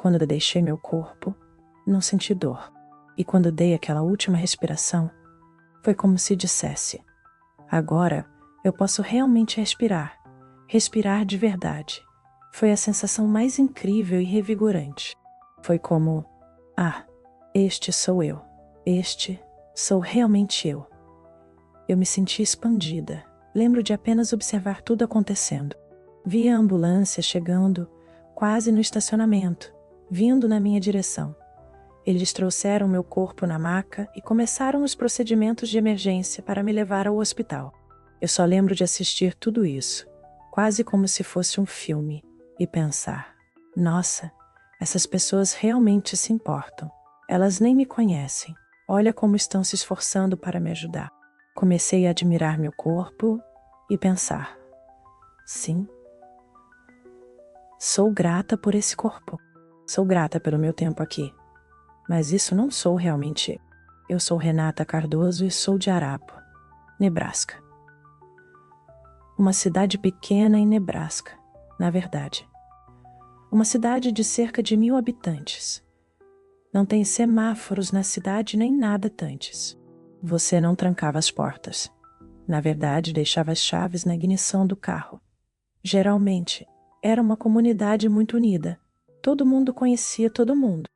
Quando eu deixei meu corpo, não senti dor. E quando dei aquela última respiração, foi como se dissesse: agora eu posso realmente respirar. Respirar de verdade. Foi a sensação mais incrível e revigorante. Foi como: ah, este sou eu. Este sou realmente eu. Eu me senti expandida. Lembro de apenas observar tudo acontecendo. Vi a ambulância chegando, quase no estacionamento, vindo na minha direção. Eles trouxeram meu corpo na maca e começaram os procedimentos de emergência para me levar ao hospital. Eu só lembro de assistir tudo isso, quase como se fosse um filme, e pensar: nossa, essas pessoas realmente se importam. Elas nem me conhecem. Olha como estão se esforçando para me ajudar. Comecei a admirar meu corpo e pensar: sim, sou grata por esse corpo. Sou grata pelo meu tempo aqui. Mas isso não sou realmente eu. Eu sou Renata Cardoso e sou de Arapo, Nebraska. Uma cidade pequena em Nebraska, na verdade. Uma cidade de cerca de 1.000 habitantes. Não tem semáforos na cidade nem nada antes. Você não trancava as portas. Na verdade, deixava as chaves na ignição do carro. Geralmente, era uma comunidade muito unida. Todo mundo conhecia todo mundo.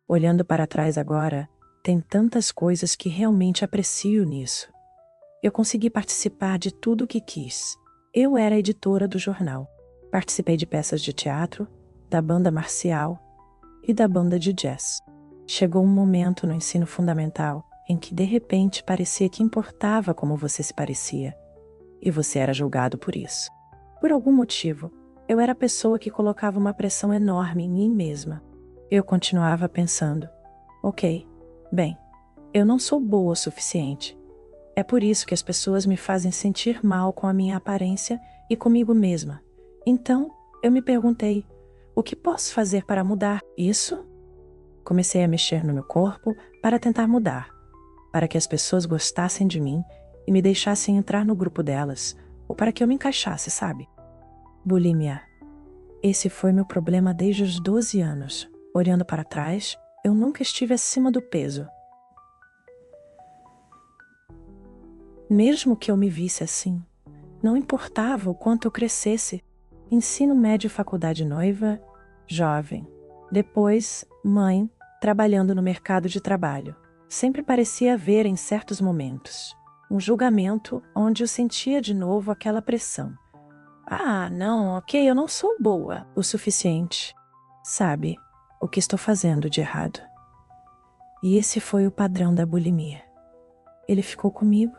Olhando para trás agora, tem tantas coisas que realmente aprecio nisso. Eu consegui participar de tudo o que quis. Eu era editora do jornal. Participei de peças de teatro, da banda marcial e da banda de jazz. Chegou um momento no ensino fundamental em que de repente parecia que importava como você se parecia. E você era julgado por isso. Por algum motivo, eu era a pessoa que colocava uma pressão enorme em mim mesma. Eu continuava pensando: ok, bem, eu não sou boa o suficiente. É por isso que as pessoas me fazem sentir mal com a minha aparência e comigo mesma. Então, eu me perguntei: o que posso fazer para mudar isso? Comecei a mexer no meu corpo para tentar mudar, para que as pessoas gostassem de mim e me deixassem entrar no grupo delas, ou para que eu me encaixasse, sabe? Bulimia. Esse foi meu problema desde os 12 anos. Olhando para trás, eu nunca estive acima do peso. Mesmo que eu me visse assim, não importava o quanto eu crescesse. Ensino médio, faculdade, noiva, jovem. Depois, mãe, trabalhando no mercado de trabalho. Sempre parecia haver, em certos momentos, um julgamento onde eu sentia de novo aquela pressão. Ah, não, ok, eu não sou boa o suficiente. Sabe o que estou fazendo de errado? E esse foi o padrão da bulimia. Ele ficou comigo,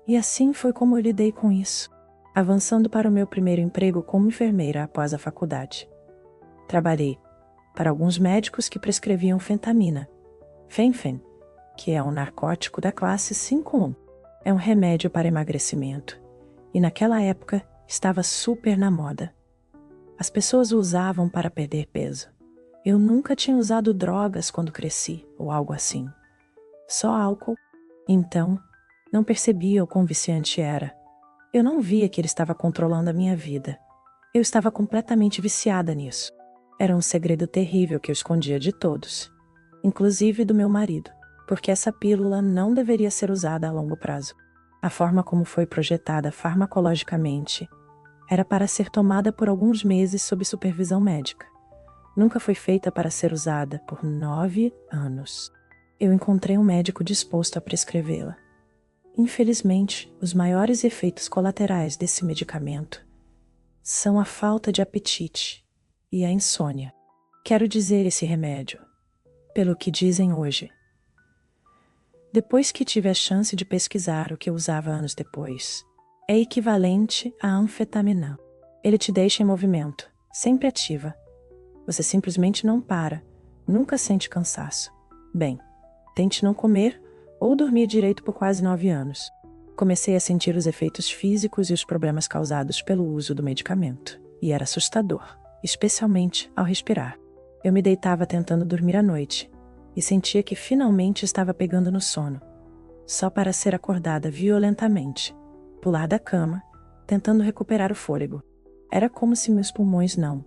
e assim foi como eu lidei com isso, avançando para o meu primeiro emprego como enfermeira após a faculdade. Trabalhei para alguns médicos que prescreviam fentamina, Fen-Phen, que é um narcótico da classe 5-1. É um remédio para emagrecimento, e naquela época estava super na moda. As pessoas o usavam para perder peso. Eu nunca tinha usado drogas quando cresci, ou algo assim. Só álcool. Então, não percebia o quão viciante era. Eu não via que ele estava controlando a minha vida. Eu estava completamente viciada nisso. Era um segredo terrível que eu escondia de todos, inclusive do meu marido, porque essa pílula não deveria ser usada a longo prazo. A forma como foi projetada farmacologicamente era para ser tomada por alguns meses sob supervisão médica. Nunca foi feita para ser usada por 9 anos. Eu encontrei um médico disposto a prescrevê-la. Infelizmente, os maiores efeitos colaterais desse medicamento são a falta de apetite e a insônia. Quero dizer, esse remédio, pelo que dizem hoje. Depois que tive a chance de pesquisar o que eu usava anos depois, é equivalente à anfetamina. Ele te deixa em movimento, sempre ativa. Você simplesmente não para, nunca sente cansaço. Bem, tente não comer ou dormir direito por quase 9 anos. Comecei a sentir os efeitos físicos e os problemas causados pelo uso do medicamento, e era assustador, especialmente ao respirar. Eu me deitava tentando dormir à noite, e sentia que finalmente estava pegando no sono, só para ser acordada violentamente, pular da cama, tentando recuperar o fôlego. Era como se meus pulmões não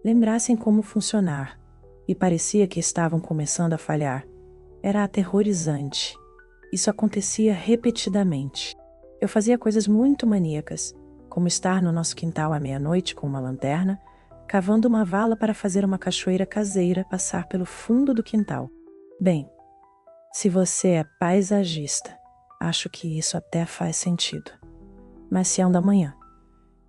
lembrassem como funcionar, e parecia que estavam começando a falhar. Era aterrorizante. Isso acontecia repetidamente. Eu fazia coisas muito maníacas, como estar no nosso quintal à meia-noite com uma lanterna, cavando uma vala para fazer uma cachoeira caseira passar pelo fundo do quintal. Bem, se você é paisagista, acho que isso até faz sentido. Mas se anda amanhã,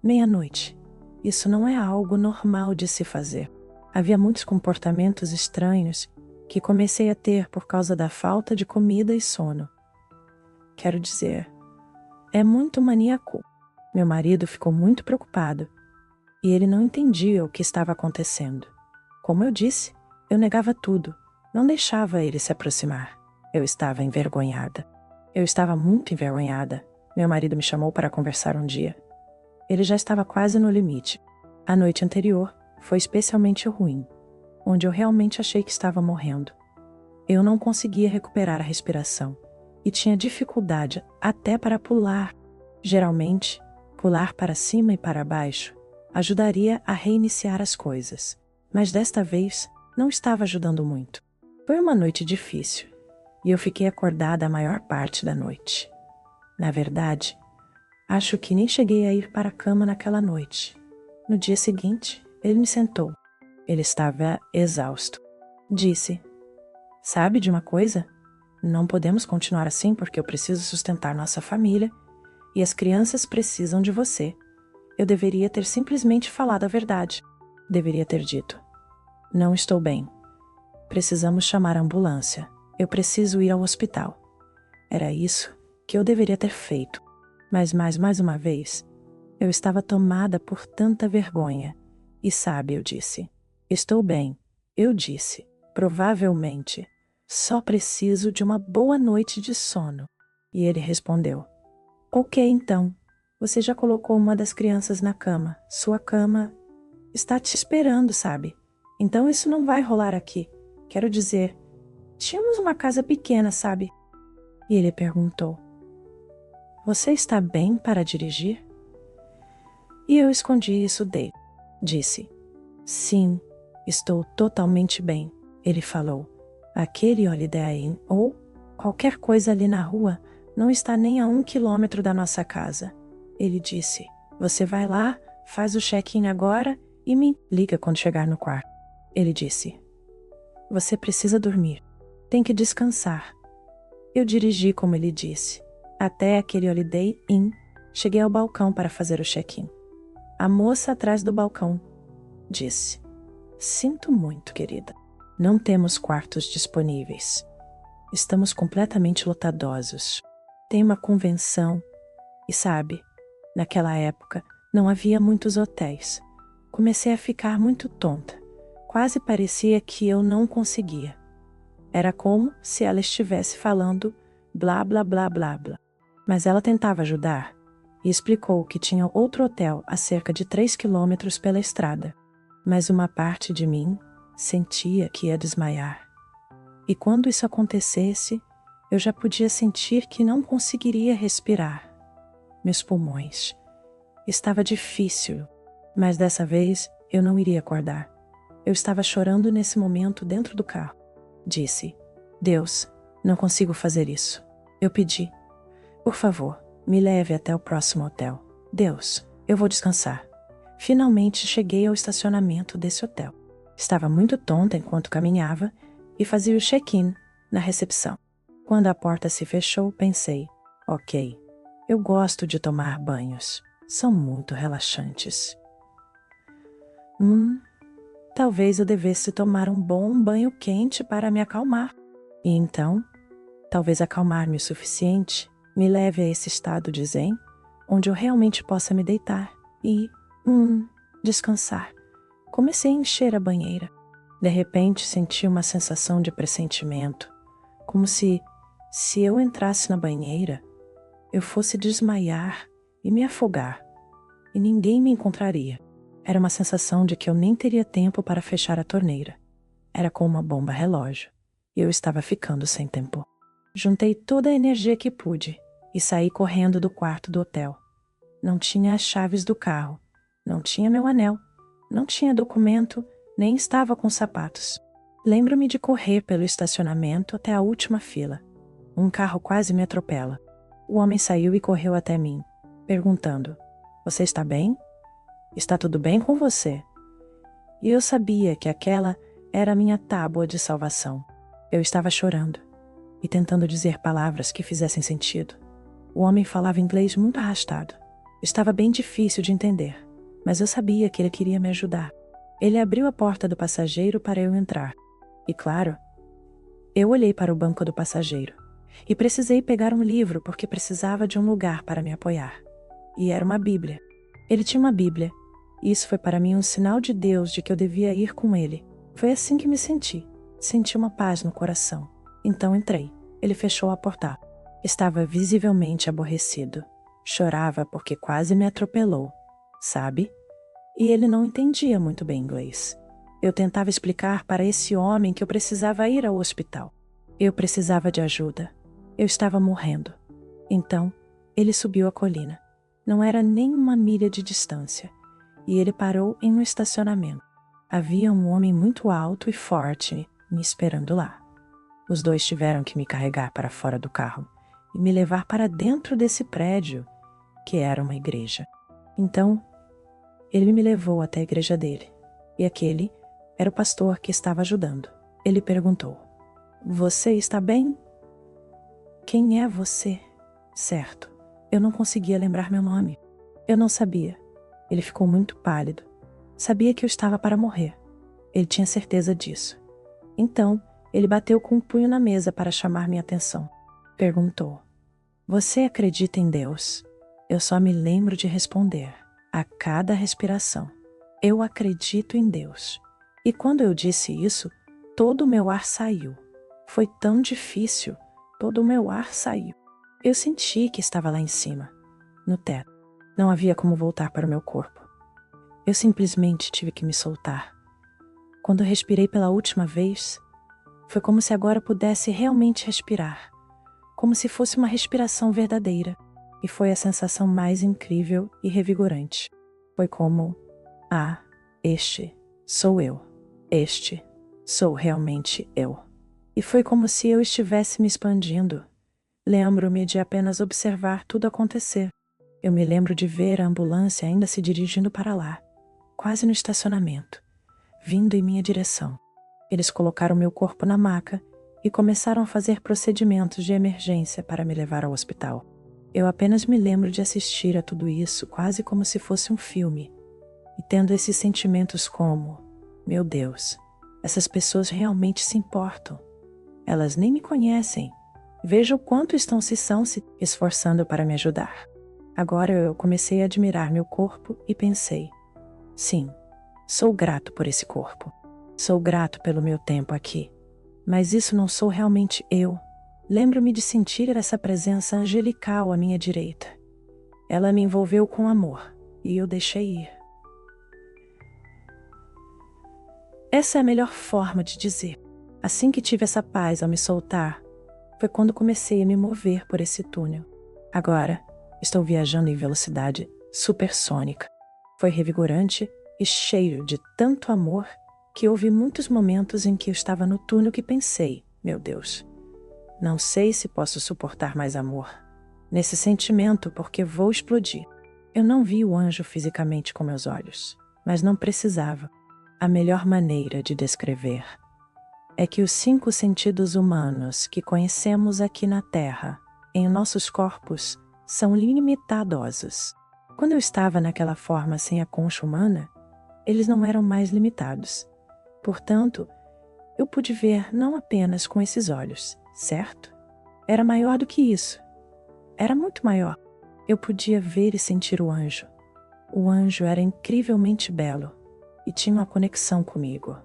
meia-noite, isso não é algo normal de se fazer. Havia muitos comportamentos estranhos que comecei a ter por causa da falta de comida e sono. Quero dizer, é muito maníaco. Meu marido ficou muito preocupado e ele não entendia o que estava acontecendo. Como eu disse, eu negava tudo, não deixava ele se aproximar. Eu estava envergonhada. Eu estava muito envergonhada. Meu marido me chamou para conversar um dia. Ele já estava quase no limite. A noite anterior foi especialmente ruim, onde eu realmente achei que estava morrendo. Eu não conseguia recuperar a respiração e tinha dificuldade até para pular. Geralmente, pular para cima e para baixo ajudaria a reiniciar as coisas, mas desta vez não estava ajudando muito. Foi uma noite difícil e eu fiquei acordada a maior parte da noite. Na verdade, acho que nem cheguei a ir para a cama naquela noite. No dia seguinte, ele me sentou. Ele estava exausto. Disse: "Sabe de uma coisa? Não podemos continuar assim porque eu preciso sustentar nossa família e as crianças precisam de você. Eu deveria ter simplesmente falado a verdade. Deveria ter dito: não estou bem. Precisamos chamar a ambulância. Eu preciso ir ao hospital." Era isso que eu deveria ter feito. Mas mais uma vez, eu estava tomada por tanta vergonha. E sabe, eu disse: "Estou bem." Eu disse: "Provavelmente. Só preciso de uma boa noite de sono." E ele respondeu: "Ok, então. Você já colocou uma das crianças na cama. Sua cama está te esperando, sabe? Então isso não vai rolar aqui. Quero dizer, tínhamos uma casa pequena, sabe?" E ele perguntou: "Você está bem para dirigir?" E eu escondi isso dele. Disse: "Sim, estou totalmente bem." Ele falou: "Aquele Holiday Inn ou qualquer coisa ali na rua não está nem a 1 quilômetro da nossa casa." Ele disse: "Você vai lá, faz o check-in agora e me liga quando chegar no quarto." Ele disse: "Você precisa dormir. Tem que descansar." Eu dirigi como ele disse, até aquele Holiday Inn. Cheguei ao balcão para fazer o check-in. A moça atrás do balcão disse: "Sinto muito, querida. Não temos quartos disponíveis. Estamos completamente lotadosos. Tem uma convenção. E sabe, naquela época não havia muitos hotéis. Comecei a ficar muito tonta. Quase parecia que eu não conseguia. Era como se ela estivesse falando blá blá blá blá blá." Mas ela tentava ajudar e explicou que tinha outro hotel a cerca de 3 quilômetros pela estrada. Mas uma parte de mim sentia que ia desmaiar. E quando isso acontecesse, eu já podia sentir que não conseguiria respirar. Meus pulmões. Estava difícil, mas dessa vez eu não iria acordar. Eu estava chorando nesse momento dentro do carro. Disse: "Deus, não consigo fazer isso." Eu pedi: "Por favor, me leve até o próximo hotel. Deus, eu vou descansar." Finalmente cheguei ao estacionamento desse hotel. Estava muito tonta enquanto caminhava e fazia o check-in na recepção. Quando a porta se fechou, pensei: ok, eu gosto de tomar banhos. São muito relaxantes. Talvez eu devesse tomar um bom banho quente para me acalmar. E então, talvez acalmar-me o suficiente me leve a esse estado de zen, onde eu realmente possa me deitar e, descansar. Comecei a encher a banheira. De repente senti uma sensação de pressentimento, como se eu entrasse na banheira, eu fosse desmaiar e me afogar, e ninguém me encontraria. Era uma sensação de que eu nem teria tempo para fechar a torneira. Era como uma bomba relógio, e eu estava ficando sem tempo. Juntei toda a energia que pude e saí correndo do quarto do hotel. Não tinha as chaves do carro, não tinha meu anel, não tinha documento, nem estava com sapatos. Lembro-me de correr pelo estacionamento até a última fila. Um carro quase me atropela. O homem saiu e correu até mim, perguntando: "Você está bem? Está tudo bem com você?" E eu sabia que aquela era a minha tábua de salvação. Eu estava chorando e tentando dizer palavras que fizessem sentido. O homem falava inglês muito arrastado. Estava bem difícil de entender, mas eu sabia que ele queria me ajudar. Ele abriu a porta do passageiro para eu entrar. E claro, eu olhei para o banco do passageiro e precisei pegar um livro porque precisava de um lugar para me apoiar. E era uma Bíblia. Ele tinha uma Bíblia. E isso foi para mim um sinal de Deus de que eu devia ir com ele. Foi assim que me senti. Senti uma paz no coração. Então entrei. Ele fechou a porta. Estava visivelmente aborrecido. Chorava porque quase me atropelou, sabe? E ele não entendia muito bem inglês. Eu tentava explicar para esse homem que eu precisava ir ao hospital. Eu precisava de ajuda. Eu estava morrendo. Então, ele subiu a colina. Não era nem uma milha de distância. E ele parou em um estacionamento. Havia um homem muito alto e forte me esperando lá. Os dois tiveram que me carregar para fora do carro e me levar para dentro desse prédio, que era uma igreja. Então, ele me levou até a igreja dele. E aquele era o pastor que estava ajudando. Ele perguntou: "Você está bem?" "Quem é você?" Certo, eu não conseguia lembrar meu nome. Eu não sabia. Ele ficou muito pálido. Sabia que eu estava para morrer. Ele tinha certeza disso. Então, ele bateu com um punho na mesa para chamar minha atenção. Perguntou: "Você acredita em Deus?" Eu só me lembro de responder, a cada respiração: "Eu acredito em Deus." E quando eu disse isso, todo o meu ar saiu. Foi tão difícil, todo o meu ar saiu. Eu senti que estava lá em cima, no teto. Não havia como voltar para o meu corpo. Eu simplesmente tive que me soltar. Quando respirei pela última vez, foi como se agora pudesse realmente respirar, como se fosse uma respiração verdadeira. E foi a sensação mais incrível e revigorante. Foi como: "Ah, este sou eu. Este sou realmente eu." E foi como se eu estivesse me expandindo. Lembro-me de apenas observar tudo acontecer. Eu me lembro de ver a ambulância ainda se dirigindo para lá, quase no estacionamento, vindo em minha direção. Eles colocaram meu corpo na maca e começaram a fazer procedimentos de emergência para me levar ao hospital. Eu apenas me lembro de assistir a tudo isso quase como se fosse um filme, e tendo esses sentimentos como: meu Deus, essas pessoas realmente se importam. Elas nem me conhecem. Veja o quanto estão se esforçando para me ajudar. Agora eu comecei a admirar meu corpo e pensei: sim, sou grato por esse corpo. Sou grato pelo meu tempo aqui. Mas isso não sou realmente eu. Lembro-me de sentir essa presença angelical à minha direita. Ela me envolveu com amor e eu deixei ir. Essa é a melhor forma de dizer. Assim que tive essa paz ao me soltar, foi quando comecei a me mover por esse túnel. Agora, estou viajando em velocidade supersônica. Foi revigorante e cheio de tanto amor que houve muitos momentos em que eu estava no túnel que pensei: meu Deus, não sei se posso suportar mais amor nesse sentimento porque vou explodir. Eu não vi o anjo fisicamente com meus olhos, mas não precisava. A melhor maneira de descrever é que os 5 sentidos humanos que conhecemos aqui na Terra, em nossos corpos, são limitadosos. Quando eu estava naquela forma sem a concha humana, eles não eram mais limitados. Portanto, eu pude ver não apenas com esses olhos, certo? Era maior do que isso. Era muito maior. Eu podia ver e sentir o anjo. O anjo era incrivelmente belo e tinha uma conexão comigo.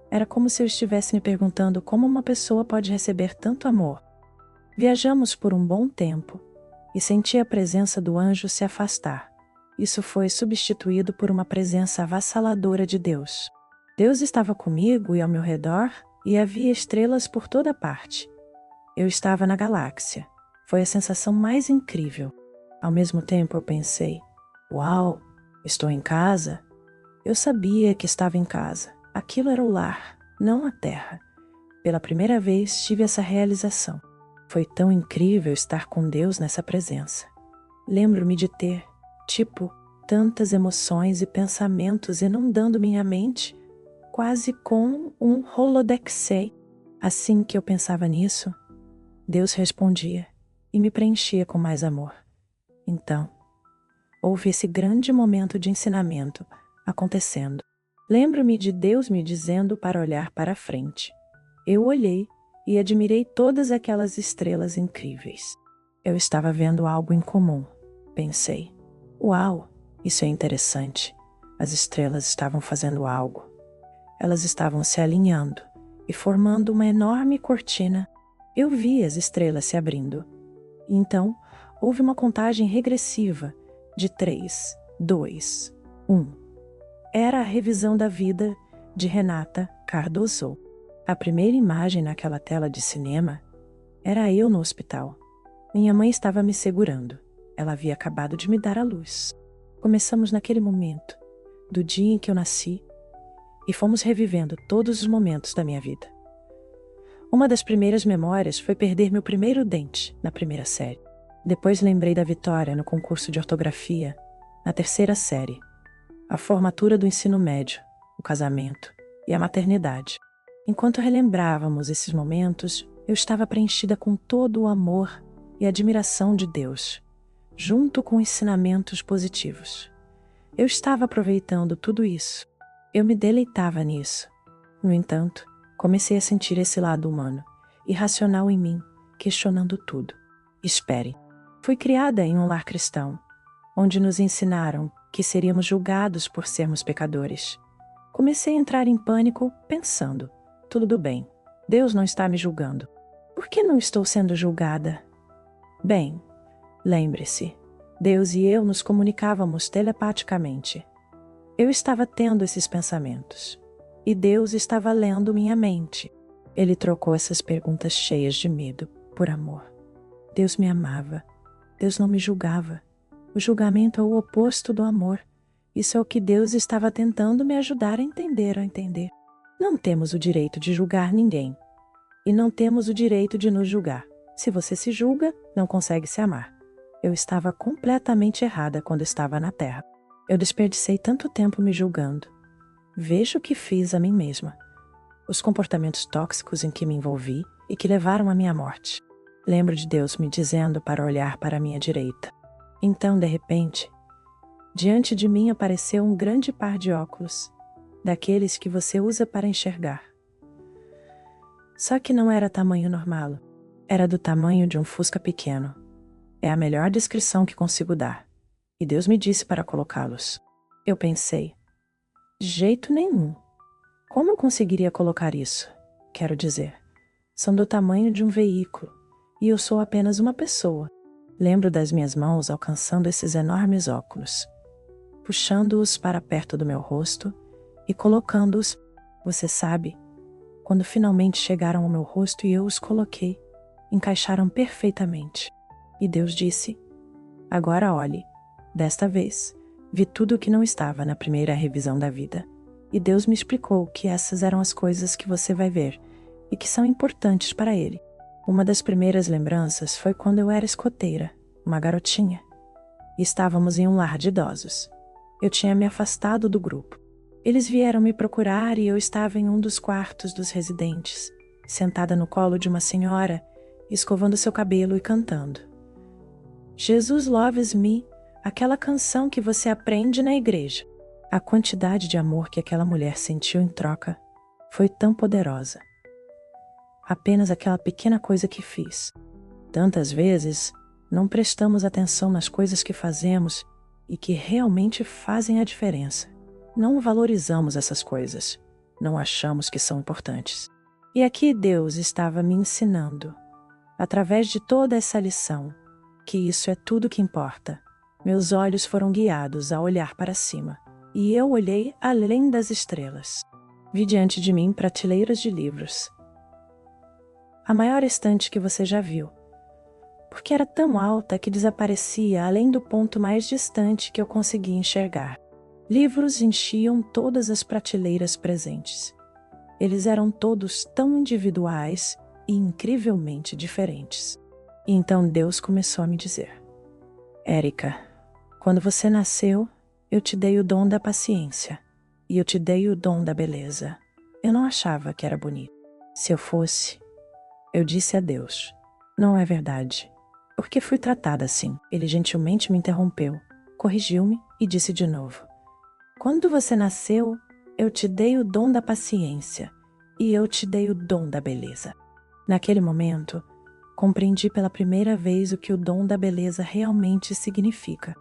Era como se eu estivesse me perguntando como uma pessoa pode receber tanto amor. Viajamos por um bom tempo e senti a presença do anjo se afastar. Isso foi substituído por uma presença avassaladora de Deus. Deus estava comigo e ao meu redor e havia estrelas por toda parte. Eu estava na galáxia. Foi a sensação mais incrível. Ao mesmo tempo eu pensei: uau, estou em casa? Eu sabia que estava em casa. Aquilo era o lar, não a terra. Pela primeira vez tive essa realização. Foi tão incrível estar com Deus nessa presença. Lembro-me de ter, tantas emoções e pensamentos inundando minha mente, quase como um holodexei. Assim que eu pensava nisso, Deus respondia e me preenchia com mais amor. Então, houve esse grande momento de ensinamento acontecendo. Lembro-me de Deus me dizendo para olhar para frente. Eu olhei e admirei todas aquelas estrelas incríveis. Eu estava vendo algo incomum. Pensei, uau, isso é interessante. As estrelas estavam fazendo algo. Elas estavam se alinhando e formando uma enorme cortina. Eu vi as estrelas se abrindo. Então, houve uma contagem regressiva de 3, 2, 1. Era a revisão da vida de Renata Cardoso. A primeira imagem naquela tela de cinema era eu no hospital. Minha mãe estava me segurando. Ela havia acabado de me dar a luz. Começamos naquele momento, do dia em que eu nasci, e fomos revivendo todos os momentos da minha vida. Uma das primeiras memórias foi perder meu primeiro dente na primeira série. Depois lembrei da vitória no concurso de ortografia na terceira série, a formatura do ensino médio, o casamento e a maternidade. Enquanto relembrávamos esses momentos, eu estava preenchida com todo o amor e admiração de Deus, junto com ensinamentos positivos. Eu estava aproveitando tudo isso. Eu me deleitava nisso. No entanto, comecei a sentir esse lado humano, irracional em mim, questionando tudo. Espere. Fui criada em um lar cristão, onde nos ensinaram que seríamos julgados por sermos pecadores. Comecei a entrar em pânico, pensando, tudo bem, Deus não está me julgando. Por que não estou sendo julgada? Bem, lembre-se, Deus e eu nos comunicávamos telepaticamente. Eu estava tendo esses pensamentos, e Deus estava lendo minha mente. Ele trocou essas perguntas cheias de medo por amor. Deus me amava. Deus não me julgava. O julgamento é o oposto do amor. Isso é o que Deus estava tentando me ajudar a entender. Não temos o direito de julgar ninguém. E não temos o direito de nos julgar. Se você se julga, não consegue se amar. Eu estava completamente errada quando estava na Terra. Eu desperdicei tanto tempo me julgando. Veja o que fiz a mim mesma. Os comportamentos tóxicos em que me envolvi e que levaram à minha morte. Lembro de Deus me dizendo para olhar para a minha direita. Então, de repente, diante de mim apareceu um grande par de óculos, daqueles que você usa para enxergar. Só que não era tamanho normal, era do tamanho de um Fusca pequeno. É a melhor descrição que consigo dar. E Deus me disse para colocá-los. Eu pensei, de jeito nenhum. Como eu conseguiria colocar isso? Quero dizer, são do tamanho de um veículo, e eu sou apenas uma pessoa. Lembro das minhas mãos alcançando esses enormes óculos, puxando-os para perto do meu rosto e colocando-os, você sabe, quando finalmente chegaram ao meu rosto e eu os coloquei, encaixaram perfeitamente. E Deus disse, agora olhe, desta vez, vi tudo o que não estava na primeira revisão da vida. E Deus me explicou que essas eram as coisas que você vai ver e que são importantes para Ele. Uma das primeiras lembranças foi quando eu era escoteira, uma garotinha. E estávamos em um lar de idosos. Eu tinha me afastado do grupo. Eles vieram me procurar e eu estava em um dos quartos dos residentes, sentada no colo de uma senhora, escovando seu cabelo e cantando. Jesus Loves Me, aquela canção que você aprende na igreja. A quantidade de amor que aquela mulher sentiu em troca foi tão poderosa. Apenas aquela pequena coisa que fiz. Tantas vezes, não prestamos atenção nas coisas que fazemos e que realmente fazem a diferença. Não valorizamos essas coisas. Não achamos que são importantes. E aqui Deus estava me ensinando, através de toda essa lição, que isso é tudo que importa. Meus olhos foram guiados a olhar para cima, e eu olhei além das estrelas. Vi diante de mim prateleiras de livros. A maior estante que você já viu, porque era tão alta que desaparecia além do ponto mais distante que eu conseguia enxergar. Livros enchiam todas as prateleiras presentes. Eles eram todos tão individuais e incrivelmente diferentes. E então Deus começou a me dizer: Érica, quando você nasceu, eu te dei o dom da paciência e eu te dei o dom da beleza. Eu não achava que era bonito. Se eu fosse, eu disse a Deus: não é verdade. Porque fui tratada assim. Ele gentilmente me interrompeu, corrigiu-me e disse de novo: quando você nasceu, eu te dei o dom da paciência e eu te dei o dom da beleza. Naquele momento, compreendi pela primeira vez o que o dom da beleza realmente significa.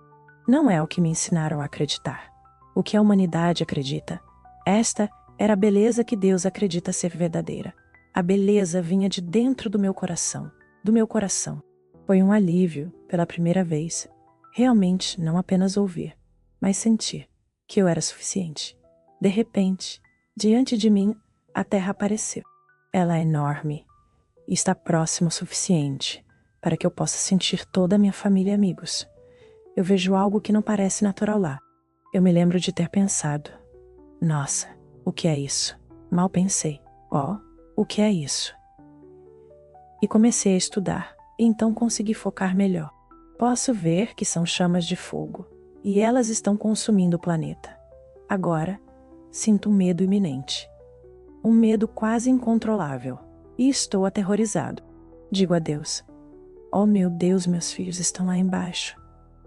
Não é o que me ensinaram a acreditar. O que a humanidade acredita. Esta era a beleza que Deus acredita ser verdadeira. A beleza vinha de dentro do meu coração. Do meu coração. Foi um alívio, pela primeira vez. Realmente, não apenas ouvir, mas sentir que eu era suficiente. De repente, diante de mim, a terra apareceu. Ela é enorme e está próxima o suficiente para que eu possa sentir toda a minha família e amigos. Eu vejo algo que não parece natural lá. Eu me lembro de ter pensado: nossa, o que é isso? Mal pensei: o que é isso? E comecei a estudar, e então consegui focar melhor. Posso ver que são chamas de fogo, e elas estão consumindo o planeta. Agora, sinto um medo iminente. Um medo quase incontrolável, e estou aterrorizado. Digo a Deus: oh meu Deus, meus filhos estão lá embaixo.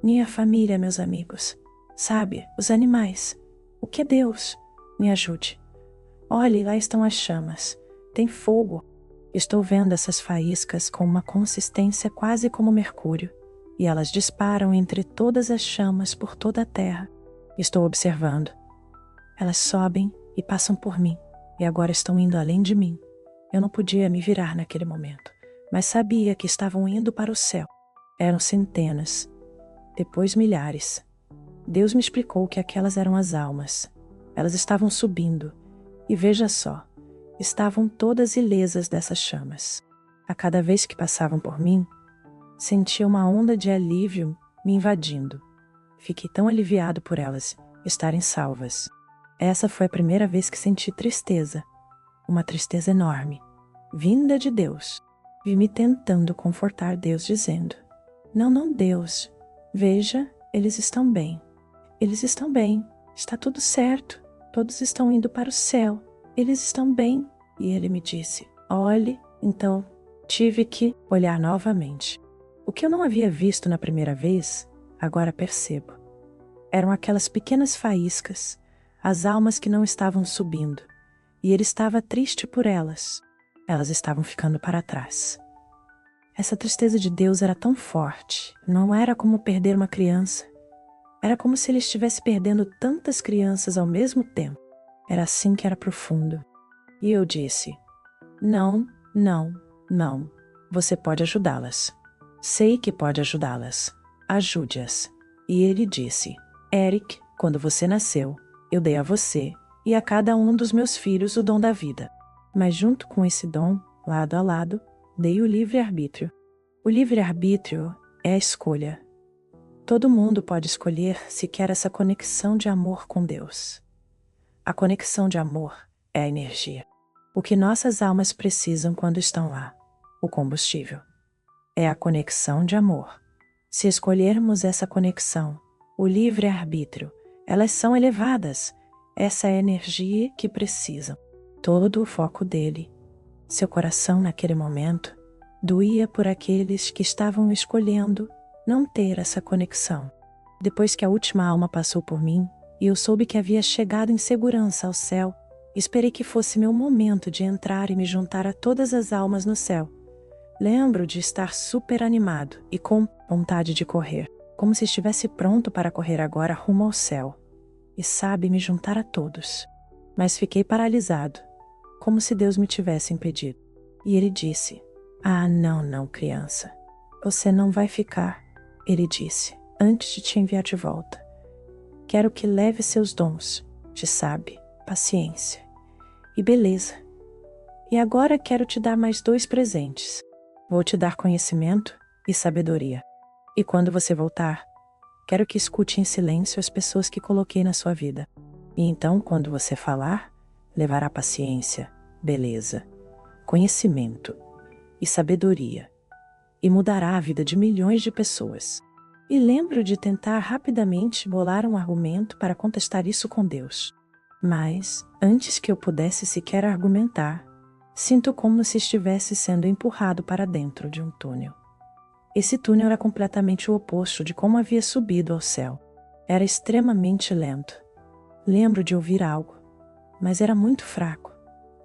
Minha família, meus amigos. Sabe, os animais. O que é Deus? Me ajude. Olhe, lá estão as chamas. Tem fogo. Estou vendo essas faíscas com uma consistência quase como mercúrio, e elas disparam entre todas as chamas por toda a terra. Estou observando. Elas sobem e passam por mim, e agora estão indo além de mim. Eu não podia me virar naquele momento, mas sabia que estavam indo para o céu. Eram centenas, depois milhares. Deus me explicou que aquelas eram as almas. Elas estavam subindo, e veja só, estavam todas ilesas dessas chamas. A cada vez que passavam por mim, sentia uma onda de alívio me invadindo. Fiquei tão aliviado por elas estarem salvas. Essa foi a primeira vez que senti tristeza, uma tristeza enorme, vinda de Deus. Vi-me tentando confortar Deus, dizendo: não, Deus, veja, eles estão bem. Eles estão bem, está tudo certo, todos estão indo para o céu, eles estão bem. E ele me disse: olhe. Então, tive que olhar novamente. O que eu não havia visto na primeira vez, agora percebo. Eram aquelas pequenas faíscas, as almas que não estavam subindo, e ele estava triste por elas. Elas estavam ficando para trás. Essa tristeza de Deus era tão forte, não era como perder uma criança. Era como se ele estivesse perdendo tantas crianças ao mesmo tempo. Era assim que era profundo. E eu disse: não, você pode ajudá-las. Sei que pode ajudá-las. Ajude-as. E ele disse: Eric, quando você nasceu, eu dei a você e a cada um dos meus filhos o dom da vida. Mas junto com esse dom, lado a lado, dei o livre-arbítrio. O livre-arbítrio é a escolha. Todo mundo pode escolher se quer essa conexão de amor com Deus. A conexão de amor é a energia. O que nossas almas precisam quando estão lá, o combustível, é a conexão de amor. Se escolhermos essa conexão, o livre-arbítrio, elas são elevadas. Essa é a energia que precisam. Todo o foco dele, seu coração naquele momento, doía por aqueles que estavam escolhendo não ter essa conexão. Depois que a última alma passou por mim, e eu soube que havia chegado em segurança ao céu, esperei que fosse meu momento de entrar e me juntar a todas as almas no céu. Lembro de estar super animado e com vontade de correr, como se estivesse pronto para correr agora rumo ao céu. E sabe, me juntar a todos. Mas fiquei paralisado, como se Deus me tivesse impedido. E ele disse: ah, não, criança. Você não vai ficar. Ele disse: antes de te enviar de volta, quero que leve seus dons de sabe, paciência e beleza. E agora quero te dar mais 2 presentes. Vou te dar conhecimento e sabedoria. E quando você voltar, quero que escute em silêncio as pessoas que coloquei na sua vida. E então, quando você falar, levará paciência, beleza, conhecimento e sabedoria, e mudará a vida de milhões de pessoas. E lembro de tentar rapidamente bolar um argumento para contestar isso com Deus. Mas, antes que eu pudesse sequer argumentar, sinto como se estivesse sendo empurrado para dentro de um túnel. Esse túnel era completamente o oposto de como havia subido ao céu. Era extremamente lento. Lembro de ouvir algo, mas era muito fraco.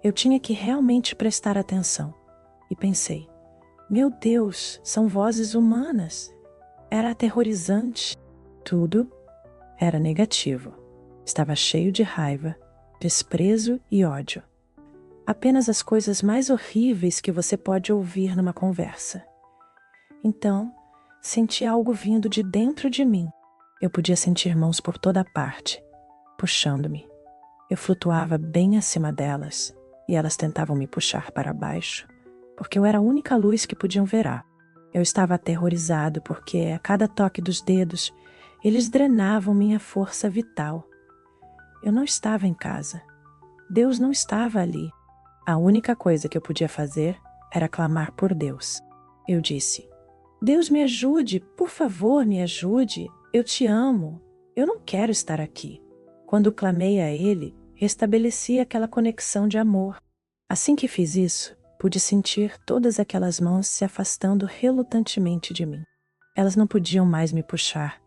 Eu tinha que realmente prestar atenção. E pensei, meu Deus, são vozes humanas. Era aterrorizante. Tudo era negativo. Estava cheio de raiva, desprezo e ódio. Apenas as coisas mais horríveis que você pode ouvir numa conversa. Então, senti algo vindo de dentro de mim. Eu podia sentir mãos por toda parte, puxando-me. Eu flutuava bem acima delas, e elas tentavam me puxar para baixo, porque eu era a única luz que podiam ver. Eu estava aterrorizado porque, a cada toque dos dedos, eles drenavam minha força vital. Eu não estava em casa. Deus não estava ali. A única coisa que eu podia fazer era clamar por Deus. Eu disse, Deus me ajude, por favor me ajude, eu te amo, eu não quero estar aqui. Quando clamei a Ele, restabeleci aquela conexão de amor. Assim que fiz isso, pude sentir todas aquelas mãos se afastando relutantemente de mim. Elas não podiam mais me puxar,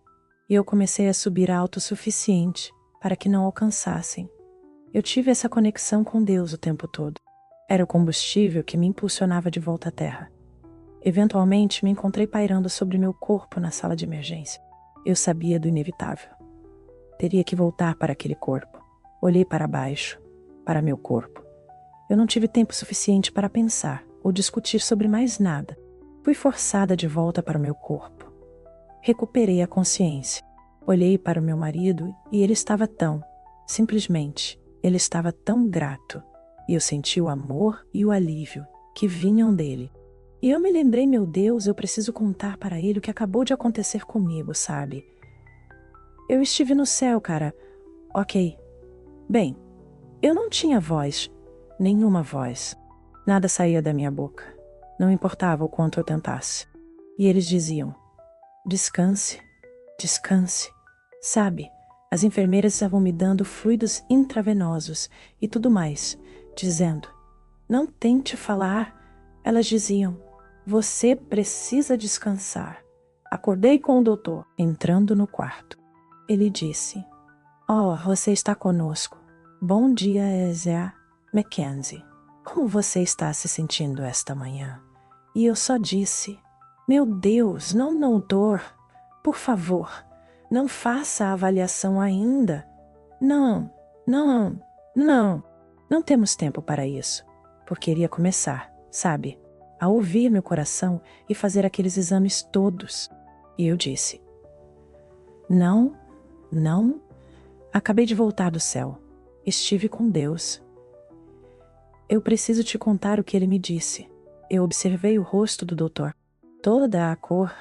e eu comecei a subir alto o suficiente para que não alcançassem. Eu tive essa conexão com Deus o tempo todo. Era o combustível que me impulsionava de volta à Terra. Eventualmente, me encontrei pairando sobre meu corpo na sala de emergência. Eu sabia do inevitável. Teria que voltar para aquele corpo. Olhei para baixo, para meu corpo. Eu não tive tempo suficiente para pensar ou discutir sobre mais nada. Fui forçada de volta para o meu corpo. Recuperei a consciência. Olhei para o meu marido e ele estava simplesmente, ele estava tão grato. E eu senti o amor e o alívio que vinham dele. E eu me lembrei, meu Deus, eu preciso contar para ele o que acabou de acontecer comigo, sabe? Eu estive no céu, cara. Ok. Bem, eu não tinha voz. Nenhuma voz. Nada saía da minha boca. Não importava o quanto eu tentasse. E eles diziam, descanse, descanse. Sabe, as enfermeiras estavam me dando fluidos intravenosos e tudo mais, dizendo, não tente falar. Elas diziam, você precisa descansar. Acordei com o doutor, entrando no quarto. Ele disse, você está conosco. Bom dia, Ezra Mackenzie. Como você está se sentindo esta manhã? E eu só disse, meu Deus, não, doutor. Por favor, não faça a avaliação ainda. Não temos tempo para isso. Porque iria começar, sabe, a ouvir meu coração e fazer aqueles exames todos. E eu disse, não. Acabei de voltar do céu. Estive com Deus. Eu preciso te contar o que ele me disse. Eu observei o rosto do doutor. Toda a cor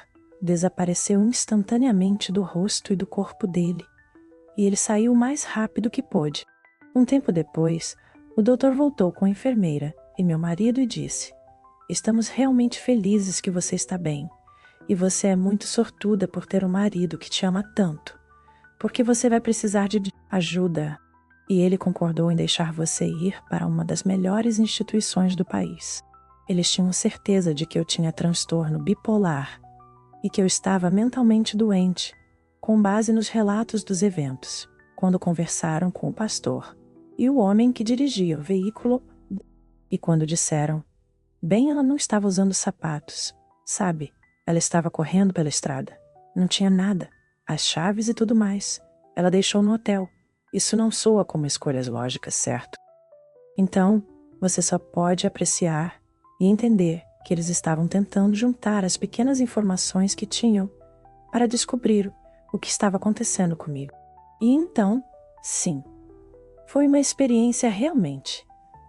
desapareceu instantaneamente do rosto e do corpo dele. E ele saiu o mais rápido que pôde. Um tempo depois, o doutor voltou com a enfermeira e meu marido e disse, estamos realmente felizes que você está bem. E você é muito sortuda por ter um marido que te ama tanto. Porque você vai precisar de ajuda. E ele concordou em deixar você ir para uma das melhores instituições do país. Eles tinham certeza de que eu tinha transtorno bipolar e que eu estava mentalmente doente, com base nos relatos dos eventos, quando conversaram com o pastor e o homem que dirigia o veículo. E quando disseram, bem, ela não estava usando sapatos, sabe? Ela estava correndo pela estrada. Não tinha nada. As chaves e tudo mais. Ela deixou no hotel. Isso não soa como escolhas lógicas, certo? Então, você só pode apreciar e entender que eles estavam tentando juntar as pequenas informações que tinham para descobrir o que estava acontecendo comigo. E então, sim, foi uma experiência realmente,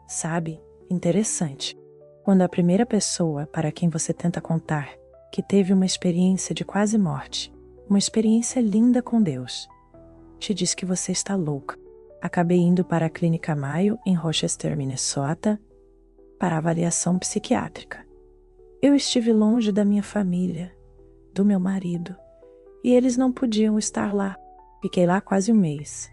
sabe, interessante. Quando a primeira pessoa para quem você tenta contar que teve uma experiência de quase morte, uma experiência linda com Deus, te diz que você está louca. Acabei indo para a Clínica Mayo, em Rochester, Minnesota, para avaliação psiquiátrica. Eu estive longe da minha família, do meu marido, e eles não podiam estar lá. Fiquei lá quase um mês,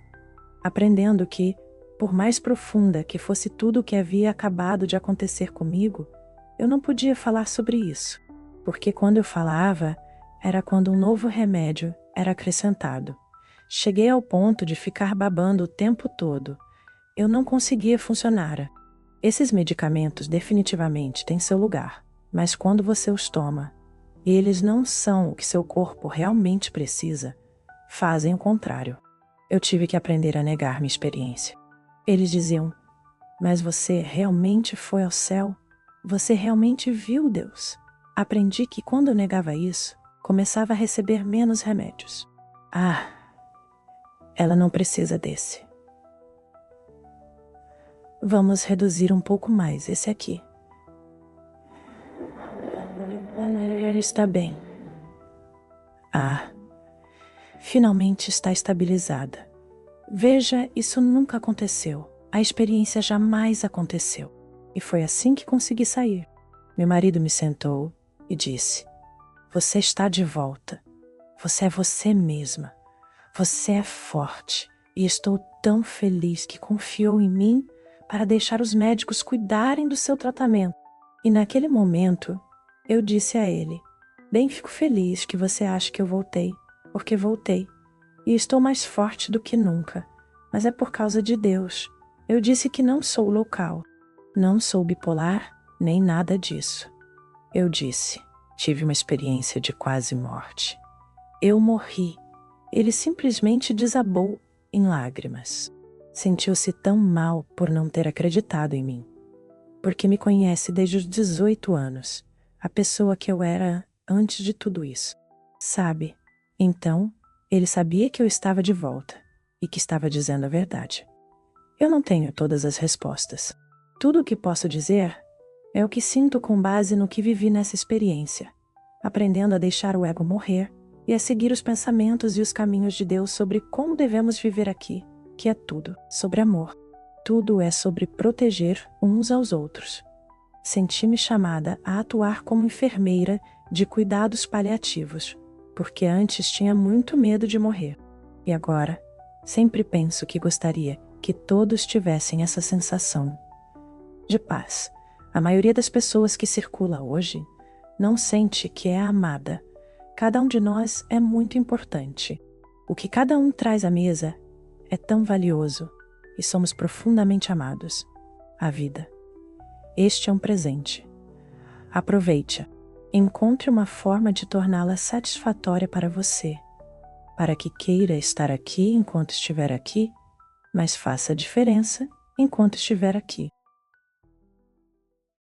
aprendendo que, por mais profunda que fosse tudo o que havia acabado de acontecer comigo, eu não podia falar sobre isso, porque quando eu falava, era quando um novo remédio era acrescentado. Cheguei ao ponto de ficar babando o tempo todo. Eu não conseguia funcionar. Esses medicamentos definitivamente têm seu lugar, mas quando você os toma, e eles não são o que seu corpo realmente precisa, fazem o contrário. Eu tive que aprender a negar minha experiência. Eles diziam, mas você realmente foi ao céu? Você realmente viu Deus? Aprendi que quando eu negava isso, começava a receber menos remédios. Ah, ela não precisa desse. Vamos reduzir um pouco mais esse aqui. Está bem. Ah, finalmente está estabilizada. Veja, isso nunca aconteceu. A experiência jamais aconteceu. E foi assim que consegui sair. Meu marido me sentou e disse, você está de volta. Você é você mesma. Você é forte. E estou tão feliz que confiou em mim para deixar os médicos cuidarem do seu tratamento. E naquele momento, eu disse a ele, bem, fico feliz que você ache que eu voltei, porque voltei. E estou mais forte do que nunca. Mas é por causa de Deus. Eu disse que não sou local. Não sou bipolar, nem nada disso. Eu disse, tive uma experiência de quase morte. Eu morri. Ele simplesmente desabou em lágrimas. Sentiu-se tão mal por não ter acreditado em mim. Porque me conhece desde os 18 anos. A pessoa que eu era antes de tudo isso. Sabe? Então, ele sabia que eu estava de volta e que estava dizendo a verdade. Eu não tenho todas as respostas. Tudo o que posso dizer é o que sinto com base no que vivi nessa experiência, aprendendo a deixar o ego morrer e a seguir os pensamentos e os caminhos de Deus sobre como devemos viver aqui, que é tudo sobre amor. Tudo é sobre proteger uns aos outros. Senti-me chamada a atuar como enfermeira de cuidados paliativos, porque antes tinha muito medo de morrer. E agora, sempre penso que gostaria que todos tivessem essa sensação de paz. A maioria das pessoas que circula hoje não sente que é amada. Cada um de nós é muito importante. O que cada um traz à mesa é tão valioso e somos profundamente amados. A vida. Este é um presente. Aproveite-a. Encontre uma forma de torná-la satisfatória para você, para que queira estar aqui enquanto estiver aqui, mas faça a diferença enquanto estiver aqui.